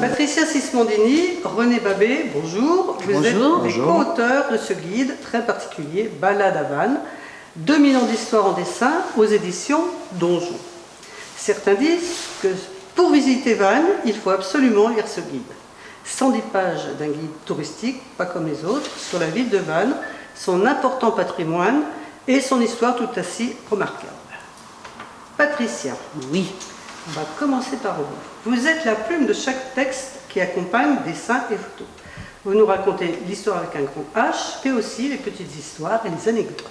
Patricia Sismondini, René Babé, bonjour. Vous êtes les co-auteurs de ce guide très particulier, Balade à Vannes, 2000 ans d'histoire en dessin aux éditions Donjon. Certains disent que pour visiter Vannes, il faut absolument lire ce guide. 110 pages d'un guide touristique, pas comme les autres, sur la ville de Vannes, son important patrimoine et son histoire tout aussi remarquable. Patricia. Oui. On va commencer par vous. Vous êtes la plume de chaque texte qui accompagne dessins et photos. Vous nous racontez l'histoire avec un grand H, mais aussi les petites histoires et les anecdotes.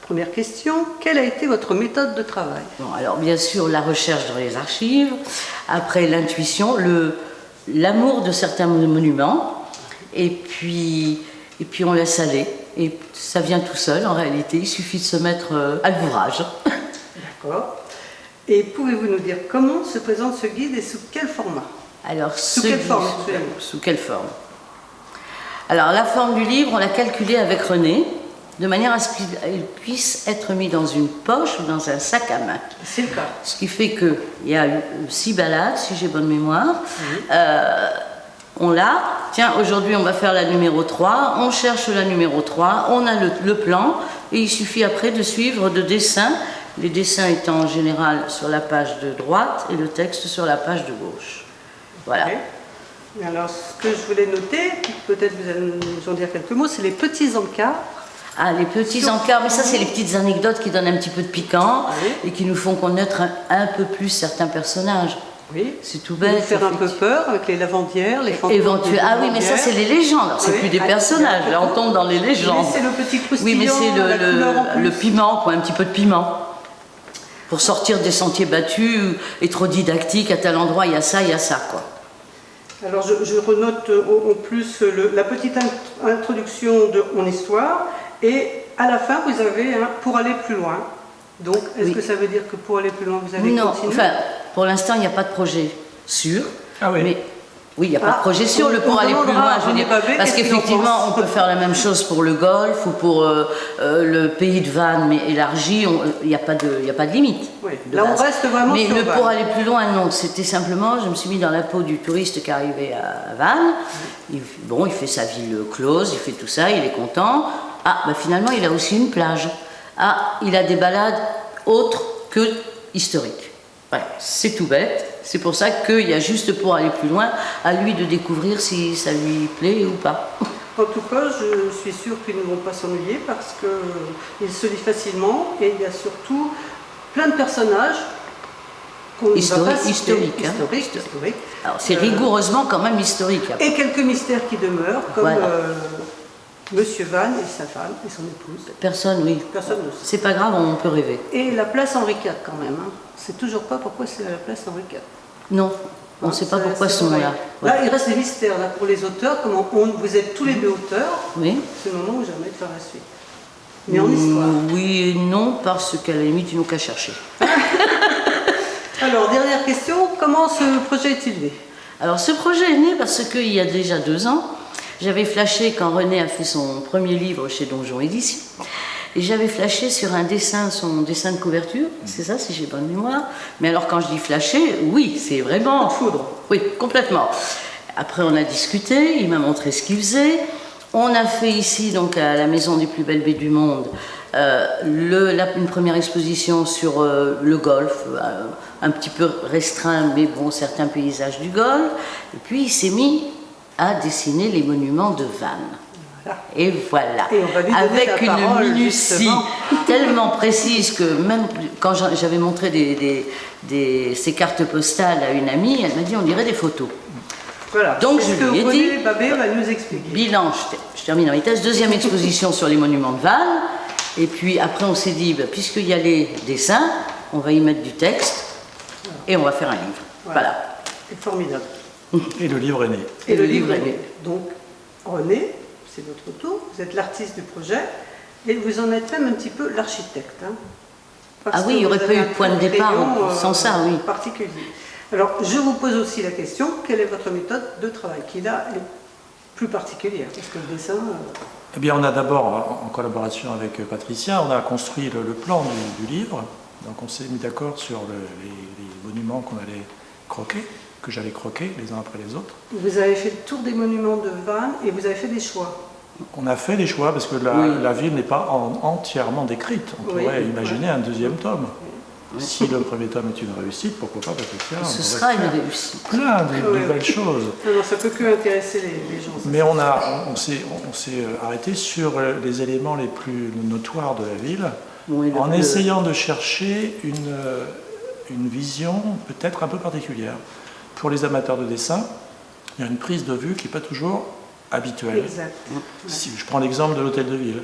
Première question, quelle a été votre méthode de travail? Bon, alors bien sûr, la recherche dans les archives, après l'intuition, l'amour de certains monuments, et puis on laisse aller. Et ça vient tout seul, en réalité, il suffit de se mettre à l'ouvrage. D'accord. Et pouvez-vous nous dire comment se présente ce guide et sous quel format? Alors, sous quelle forme? Sous quelle forme? Alors, la forme du livre, on l'a calculée avec René, de manière à ce qu'il puisse être mis dans une poche ou dans un sac à main. C'est le cas. Ce qui fait qu'il y a 6 balades, si j'ai bonne mémoire. Oui. On l'a. Tiens, aujourd'hui, on va faire la numéro 3. On cherche la numéro 3. On a le plan. Et il suffit après de suivre de dessins. Les dessins étant en général sur la page de droite et le texte sur la page de gauche. Voilà. Okay. Alors, ce que je voulais noter, peut-être vous allez nous en dire quelques mots, c'est les petits encarts. Ah, les petits encarts, mais ça, c'est les petites anecdotes qui donnent un petit peu de piquant et qui nous font connaître un peu plus certains personnages. Oui. C'est tout bête. Vous faire un peu peur avec les lavandières, les fantômes. Ah oui, mais ça, c'est les légendes. Alors, c'est plus des personnages. Là, on tombe dans les légendes. Mais c'est le petit croustillant. Oui, mais c'est le piment, quoi, un petit peu de piment. Pour sortir des sentiers battus et trop didactique, à tel endroit, il y a ça, quoi. Alors, je renote en plus la petite introduction de mon histoire. Et à la fin, vous avez un pour aller plus loin. Donc, est-ce que ça veut dire que pour aller plus loin, vous allez continuer? Non, enfin, pour l'instant, il n'y a pas de projet sûr. Ah oui. Mais oui, il n'y a pas de projet sûr. Le pour aller plus loin, je veux dire, parce qu'effectivement, on peut faire la même chose pour le golf ou pour le pays de Vannes, mais élargi, il n'y a pas de limite. Oui. Là, on reste vraiment mais sur le Vannes. pour aller plus loin, non. C'était simplement, je me suis mis dans la peau du touriste qui arrivait à Vannes. Il fait sa ville close, il fait tout ça, il est content. Ah, ben finalement, il a aussi une plage. Ah, il a des balades autres que historiques. Ouais, c'est tout bête. C'est pour ça qu'il y a juste pour aller plus loin, à lui de découvrir si ça lui plaît ou pas. En tout cas, je suis sûre qu'ils ne vont pas s'ennuyer parce qu'il se lit facilement et il y a surtout plein de personnages historiques. Alors, c'est rigoureusement quand même historique. Après. Et quelques mystères qui demeurent, comme Monsieur Vannes et sa femme et son épouse. Personne ne sait. C'est pas grave, on peut rêver. Et la place Henri IV quand même. Hein. C'est toujours pas pourquoi c'est la place Henri IV. Non, on ne sait pas pourquoi ils sont là. Là, il reste des mystères là, pour les auteurs. Vous êtes tous les deux auteurs. Oui. C'est le moment où j'aimerais faire la suite. Mais en histoire. Oui et non, parce qu'à la limite, ils n'ont qu'à chercher. Alors, dernière question, comment ce projet est-il né? Alors, ce projet est né parce qu'il y a déjà 2 ans, j'avais flashé quand René a fait son premier livre chez Donjon Édition. Et j'avais flashé sur son dessin de couverture, c'est ça si j'ai bonne mémoire. Mais alors quand je dis flashé, oui, c'est vraiment foudre. Oui, complètement. Après on a discuté, il m'a montré ce qu'il faisait. On a fait ici, donc à la Maison des plus belles baies du monde, une première exposition sur le golfe, un petit peu restreint, mais bon, certains paysages du golfe. Et puis il s'est mis à dessiner les monuments de Vannes. Et voilà, et on va lui avec une minutie tellement précise que même quand j'avais montré ces cartes postales à une amie, elle m'a dit on dirait des photos. Voilà. Donc je lui ai dit, Babé va nous expliquer. Bilan, je termine en vitesse, 2e exposition sur les monuments de Vannes, et puis après on s'est dit, puisqu'il y a les dessins, on va y mettre du texte, et on va faire un livre. Voilà. C'est formidable. Et le livre est né. Et le livre est né. Donc, René, c'est votre tour, vous êtes l'artiste du projet, et vous en êtes même un petit peu l'architecte. Hein, ah oui, il n'y aurait pas eu de point de départ sans ça, oui. Particulier. Alors, je vous pose aussi la question, quelle est votre méthode de travail, qui là est plus particulière, parce que le dessin... Eh bien, on a d'abord, en collaboration avec Patricia, on a construit le plan du livre, donc on s'est mis d'accord sur les monuments qu'on allait croquer. que j'allais croquer les uns après les autres. Vous avez fait le tour des monuments de Vannes et vous avez fait des choix. On a fait des choix parce que la ville n'est pas entièrement décrite. On pourrait imaginer un deuxième tome. Si le premier tome est une réussite, pourquoi pas Patricia? Ce sera une réussite. Plein de belles choses. Non, ça peut que intéresser les gens. Mais on s'est arrêté sur les éléments les plus notoires de la ville, en essayant de chercher une vision peut-être un peu particulière. Pour les amateurs de dessin, il y a une prise de vue qui n'est pas toujours habituelle. Exact. Si je prends l'exemple de l'hôtel de ville.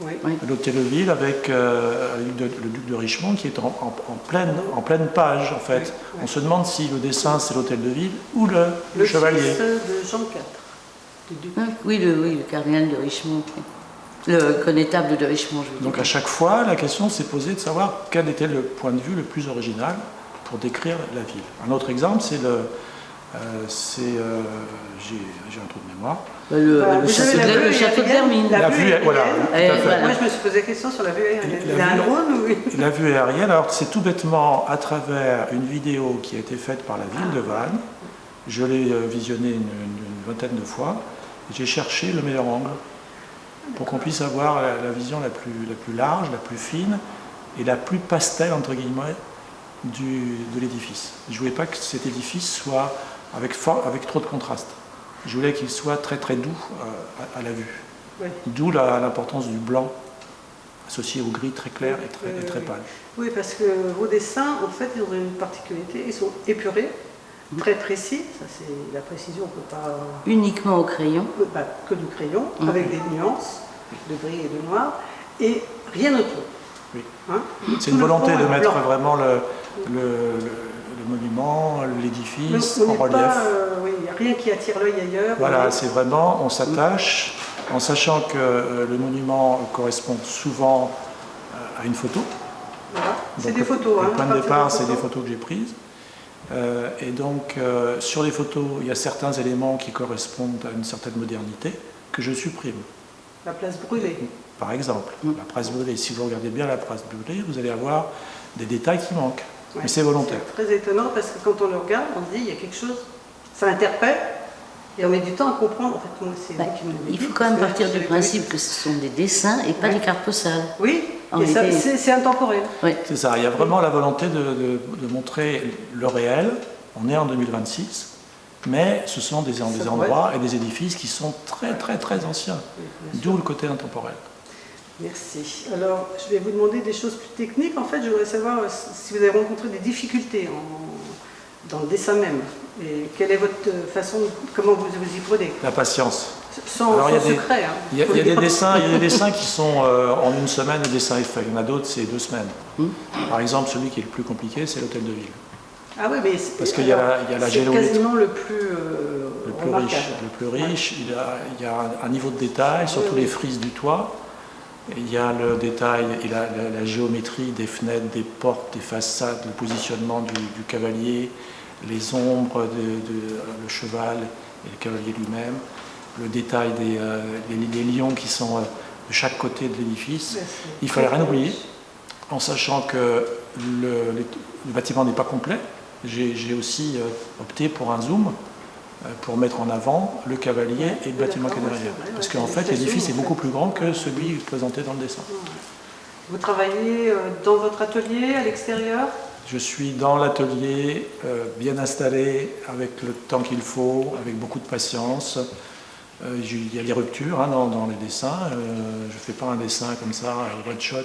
Oui. L'hôtel de ville avec le duc de Richemont qui est en pleine page en fait. Oui. On se demande si le dessin c'est l'hôtel de ville ou le chevalier. Le fils de Jean IV. Oui, le cardinal de Richemont. Le connétable de Richemont, je veux dire. Donc à chaque fois, la question s'est posée de savoir quel était le point de vue le plus original pour décrire la ville. Un autre exemple, c'est j'ai un trou de mémoire. Le château de Hermine. La vue, voilà. Moi, je me suis posé la question sur la vue aérienne. Il y a un drone ou... La vue aérienne, alors c'est tout bêtement à travers une vidéo qui a été faite par la ville de Vannes. Je l'ai visionnée une vingtaine de fois. J'ai cherché le meilleur angle pour qu'on puisse avoir la vision la plus large, la plus fine et la plus pastel, entre guillemets, de l'édifice. Je ne voulais pas que cet édifice soit avec trop de contraste. Je voulais qu'il soit très très doux à la vue. Oui. D'où l'importance du blanc associé au gris très clair et très pâle. Oui, parce que vos dessins, en fait, ils ont une particularité. Ils sont épurés, très précis. Ça, c'est la précision, on ne peut pas... Uniquement au crayon. Que du crayon, avec des nuances de gris et de noir, et rien autour. Oui. Hein, c'est une volonté de mettre vraiment le monument, l'édifice en relief. Il n'y a rien qui attire l'œil ailleurs. Voilà, c'est vraiment, on s'attache en sachant que le monument correspond souvent à une photo. Voilà. C'est des photos. Le point de départ, c'est des photos que j'ai prises. Et donc, sur les photos, il y a certains éléments qui correspondent à une certaine modernité que je supprime. La place brûlée. Par exemple, la place brûlée. Si vous regardez bien la place brûlée, vous allez avoir des détails qui manquent. Ouais, mais c'est volontaire. C'est très étonnant parce que quand on le regarde, on se dit il y a quelque chose, ça interpelle et on met du temps à comprendre. En fait, moi, il faut quand même partir du principe que ce sont des dessins et pas des cartes postales. Oui, c'est intemporel. Oui. C'est ça, il y a vraiment la volonté de montrer le réel. On est en 2026, mais ce sont des endroits et des édifices qui sont très très très anciens, d'où le côté intemporel. Merci. Alors, je vais vous demander des choses plus techniques. En fait, je voudrais savoir si vous avez rencontré des difficultés dans le dessin même. Et quelle est votre façon, comment vous y prenez? La patience. Sans secret. Il y a des dessins qui sont en une semaine, des dessins effets. Il y en a d'autres, c'est 2 semaines. Par exemple, celui qui est le plus compliqué, c'est l'hôtel de ville. Ah oui, mais parce qu'il y a la géométrie. C'est quasiment le plus riche. Il y a un niveau de détail, surtout les frises du toit. Il y a le détail et la géométrie des fenêtres, des portes, des façades, le positionnement du cavalier, les ombres, le cheval et le cavalier lui-même, le détail des lions qui sont de chaque côté de l'édifice. Il ne fallait rien oublier, en sachant que le bâtiment n'est pas complet. J'ai aussi opté pour un zoom pour mettre en avant le cavalier et le bâtiment qui est derrière. Parce qu'en fait, l'édifice est beaucoup plus grand que celui présenté dans le dessin. Vous travaillez dans votre atelier, à l'extérieur? Je suis dans l'atelier, bien installé, avec le temps qu'il faut, avec beaucoup de patience. Il y a des ruptures dans les dessins. Je ne fais pas un dessin comme ça, one shot,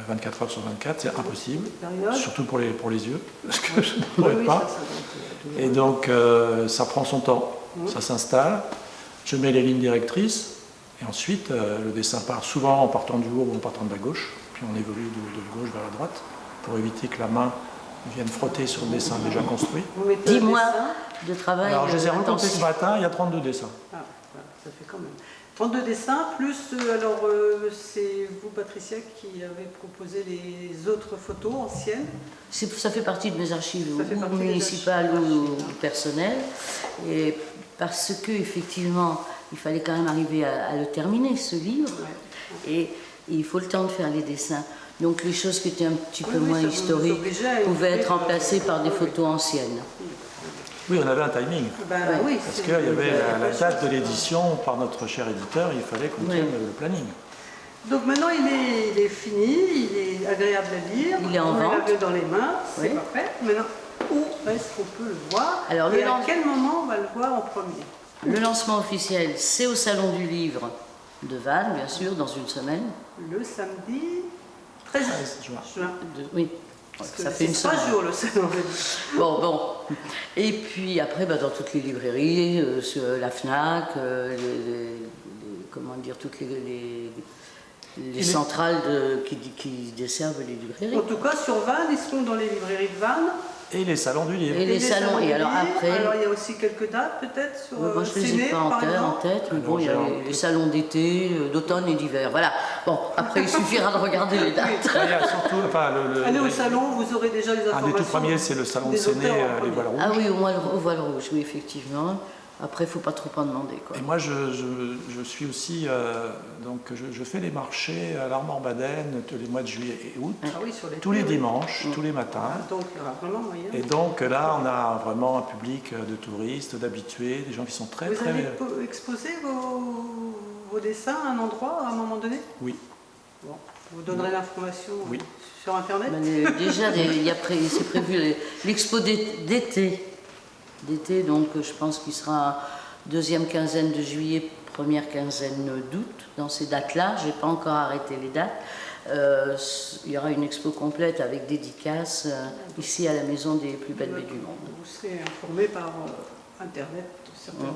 24 heures sur 24, c'est impossible, surtout pour les yeux, parce que je ne pourrais pas. Et donc, ça prend son temps, ça s'installe, je mets les lignes directrices, et ensuite, le dessin part souvent en partant du haut ou en partant de la gauche, puis on évolue de gauche vers la droite, pour éviter que la main vienne frotter sur le dessin déjà construit. 10 mois de travail. Alors, je les ai rencontrés ce matin, il y a 32 dessins. Ah, ça fait quand même. 32 dessins, plus, c'est vous, Patricia, qui avez proposé les autres photos anciennes. Ça fait partie de mes archives, ou municipales ou personnelles. Et parce qu'effectivement, il fallait quand même arriver à le terminer, ce livre. Ouais. Et il faut le temps de faire les dessins. Donc les choses qui étaient un petit peu Oui, moins ça vous historiques obligeait à pouvaient écrire, être remplacées par des oui, photos anciennes. Oui, on avait un timing. Ben, Ouais. oui, Parce c'est- qu'il y avait la c'est- date de l'édition par notre cher éditeur, il fallait qu'on Ouais. tienne le planning. Donc maintenant il est fini, il est agréable à lire, Il est en on vente. l'avait dans les mains, c'est Oui. parfait. Maintenant, où est-ce qu'on peut le voir? Alors, et le à lance- quel moment on va le voir en premier? Le lancement officiel, c'est au Salon du Livre de Vannes, bien sûr, dans une semaine. Le samedi 13 juin. juin. Oui, Parce que ça fait c'est une 3 semaine. jours le salon. Bon. Et puis après, dans toutes les librairies, sur la FNAC, comment dire, toutes les centrales qui desservent les librairies. En tout cas, sur Vannes, ils seront dans les librairies de Vannes. Et les salons du livre. Et les salons, du et alors livre. après- Alors il y a aussi quelques dates peut-être sur Moi, je ne les Séné, ai pas en par tête, exemple. mais Alors, bon, il y a j'ai les salons d'été, d'automne et d'hiver. Voilà. Bon, après, il suffira de regarder les dates. Ouais, il y a surtout, enfin, Allez au salon, vous aurez déjà les un informations. des tout premiers, c'est le salon de des Séné, auteurs en les premier. voiles rouges. Ah oui, au voile rouge, oui, effectivement. Après, il ne faut pas trop en demander, quoi. Et moi, je suis aussi, donc je fais les marchés à l'Armor-Baden tous les mois de juillet et août, Ah oui, sur les tous les dimanches, tous les matins. Donc il y aura vraiment moyen. Et donc là, on a vraiment un public de touristes, d'habitués, des gens qui sont très, Vous très... avez exposé vos dessins à un endroit à un moment donné? Oui. Bon, vous donnerez l'information Oui. sur Internet. Ben, déjà, c'est prévu l'expo d'été. Donc je pense qu'il sera deuxième quinzaine de juillet, première quinzaine d'août. Dans ces dates-là, je n'ai pas encore arrêté les dates. Il y aura une expo complète avec dédicaces ici à la Maison des plus belles baies du monde. Vous serez informé par Internet, certainement.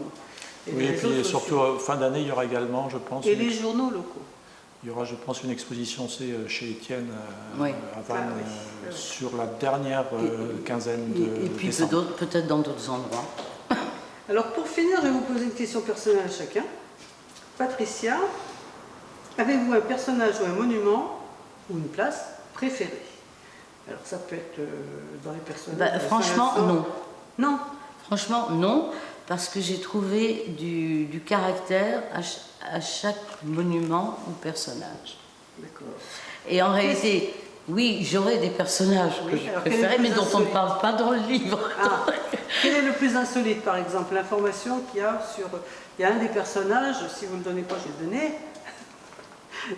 Oui, et les puis réseaux surtout, sociaux. fin d'année, il y aura également, je pense, Et les journaux locaux. il y aura, je pense, une exposition chez Étienne Oui. à Vannes Ah oui. sur la dernière quinzaine de Et puis décembre. peut-être dans d'autres endroits. Alors pour finir, je vais vous poser une question personnelle à chacun. Patricia, avez-vous un personnage ou un monument ou une place préférée? Alors ça peut être dans les personnages. Franchement, non. Non. Franchement, non, parce que j'ai trouvé du caractère à chaque monument ou personnage. D'accord. Et en réalité, oui, j'aurais des personnages Oui, que je alors quel est préférais, le mais plus dont on ne insolite parle pas dans le livre. Ah, quel est le plus insolite, par exemple? L'information qu'il y a sur... Il y a un des personnages, si vous ne le donnez pas, je vais le donner.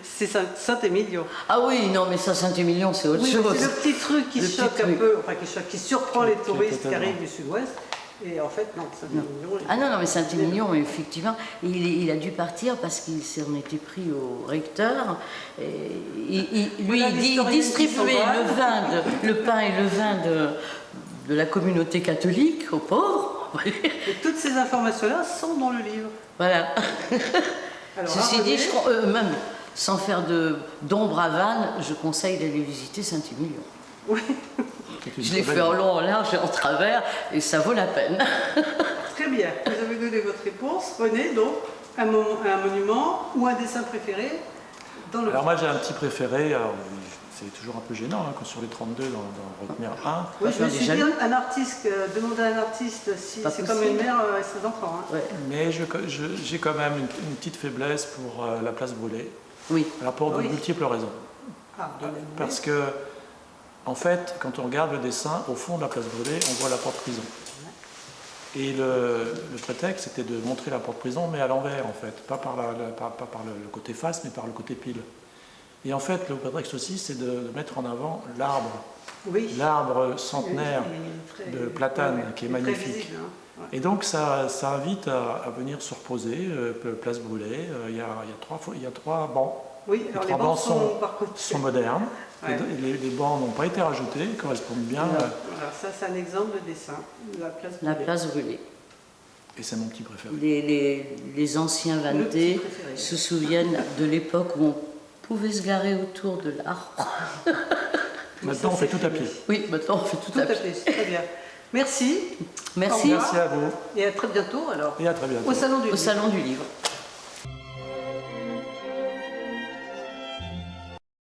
C'est Saint-Émilion. Ah oui, non, mais ça, Saint-Émilion, c'est autre Oui, mais chose. c'est le petit truc qui Le petit choque un truc. peu, enfin qui surprend les touristes qui totalement. arrivent du sud-ouest. Et en fait, non, Saint-Émilion... Ah non, mais Saint-Émilion, effectivement, il a dû partir parce qu'il s'en était pris au recteur. Et lui, Voilà il l'historienne qui distribuait s'en va. le pain et le vin de la communauté catholique aux pauvres. Et toutes ces informations-là sont dans le livre. Voilà. Alors, Ceci dit, René, même sans faire d'ombre à Vannes, je conseille d'aller visiter Saint-Émilion. oui, C'est une Je l'ai très fait belle- en long, en large et en travers, et ça vaut la peine. très bien. Vous avez donné votre réponse. René, donc, un monument ou un dessin préféré dans le Alors livre. moi j'ai un petit préféré, alors, c'est toujours un peu gênant quand sur les 32 d'en retenir un. Oui, je me faire suis des dit, jaloux. un artiste, demander à un artiste si Pas c'est comme possible. une mère et ses enfants. Hein. Ouais. Mais j'ai quand même une petite faiblesse pour la place brûlée, Oui. alors pour de Oui. multiples raisons. Ah, donnez-moi. Parce que, en fait, quand on regarde le dessin, au fond de la place brûlée, on voit la porte prison. Et le prétexte, c'était de montrer la porte prison, mais à l'envers, en fait. Pas par le côté face, mais par le côté pile. Et en fait, le prétexte aussi, c'est de mettre en avant l'arbre. Oui. L'arbre centenaire Il est très- de platane, ouais, qui est il très magnifique. visible, hein. Ouais. Et donc, ça invite à venir se reposer, place brûlée. Il y a trois bancs. Oui, alors Les les trois bancs bancs sont par contre... sont modernes. Ouais. Les bancs n'ont pas été rajoutés, ils correspondent bien. Voilà, ça c'est un exemple de dessin. La place La brûlée. place brûlée. Et c'est mon petit préféré. Les anciens Le petit vannetés préféré. se souviennent de l'époque où on pouvait se garer autour de l'arbre. Maintenant, on fait tout à pied. Oui, maintenant on fait tout, Tout à à pied. fait, c'est très bien. Merci Merci. Au revoir. Merci à vous et à très bientôt alors et à très bientôt. au Salon du Au Livre. Salon du Livre.